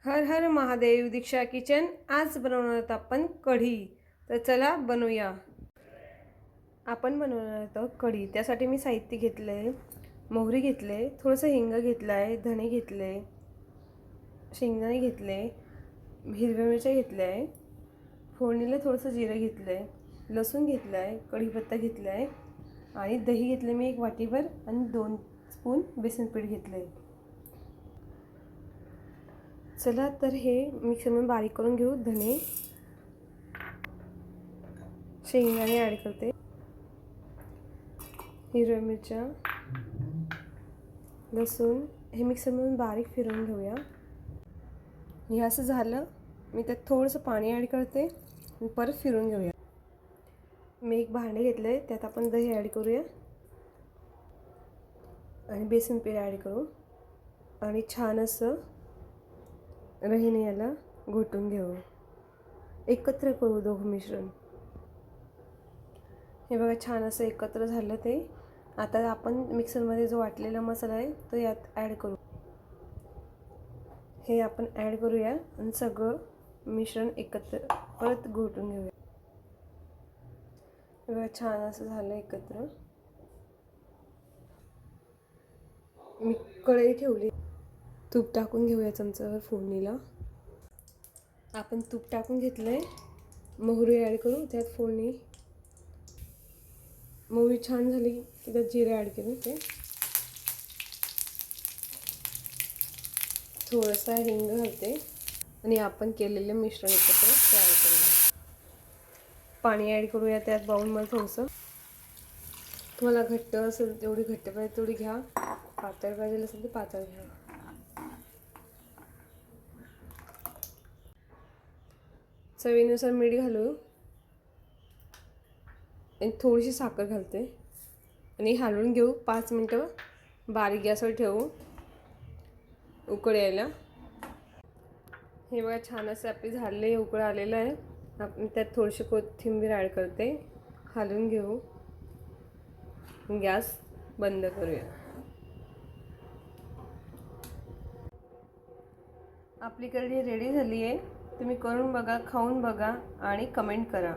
हर हर महादेव. दीक्षा kitchen. आज बनवणार आहोत आपण कढी. तर चला बनवूया. आपण बनवणार आहोत कढी. त्यासाठी मी साहित्य घेतलं आहे. मोहरी घेतले, थोडंसं हिंग घेतलं आहे, धणे घेतले, शेंगदाणे घेतले, हिरव्या मिरच्या घेतल्या आहे, फोडणीला थोडंसं जिरं घेतलं आहे, लसूण घेतलं आहे, कढीपत्ता घेतला आहे आणि दही घेतलं मी 1 वाटीभर आणि 2 स्पून बेसन पीठ घेतलं आहे. चला तर हे मिक्सरमध्ये बारीक करून घेऊ. धणे, शेंगदाणे ॲड करते, हिरव्या मिरच्या, लसूण हे मिक्सरमधून बारीक फिरवून घेऊया. हे असं झालं मी त्यात थोडंसं पाणी ॲड करते आणि परत फिरवून घेऊया. मी एक भांडे घेतले, त्यात आपण दही ॲड करूया आणि बेसन पीठ ॲड करू आणि छान असं रहीने याला घोटून घेऊ. एकत्र करू दोघं मिश्रण. हे बघा छान असं एकत्र झालं ते. आता आपण मिक्सरमध्ये जो वाटलेला मसाला आहे तो यात ॲड करू. हे आपण ॲड करूया आणि सगळं मिश्रण एकत्र परत घोटून घेऊया. हे बघा छान असं झालं एकत्र. मी कढई ठेवली. तूप टाकून घेऊया चमच्यावर फोडणीला. आपण तूप टाकून घेतलंय. मोहरी ॲड करू त्यात फोडणी. मोहरी छान झाली की त्यात जिरे ॲड करू. ते थोडंसं हिंग घालते आणि आपण केलेलं मिश्रण एकत्र ते ॲड करूया. पाणी ॲड करूया त्यात बाउलमध्ये. थोडंसं तुम्हाला घट्ट असेल तेवढी घट्ट पाहिजे तेवढी घ्या, पातळ पाहिजे असेल तर पातळ घ्या. चवीनुसार मीठ घालू आणि थोडीशी साखर घालते आणि हलवून घेऊ. 5 मिनटं बारीक गॅसवर ठेवू उकळ यायला. हे बघा छान असं आपली झालेले उकळ आलेलं आहे. आपण त्यात थोडीशी कोथिंबीर ॲड करते. हलवून घेऊ. गॅस बंद करूया. आपली कढी रेडी झाली आहे. तुम्ही करून बघा, खाऊन बघा आणि कमेंट करा.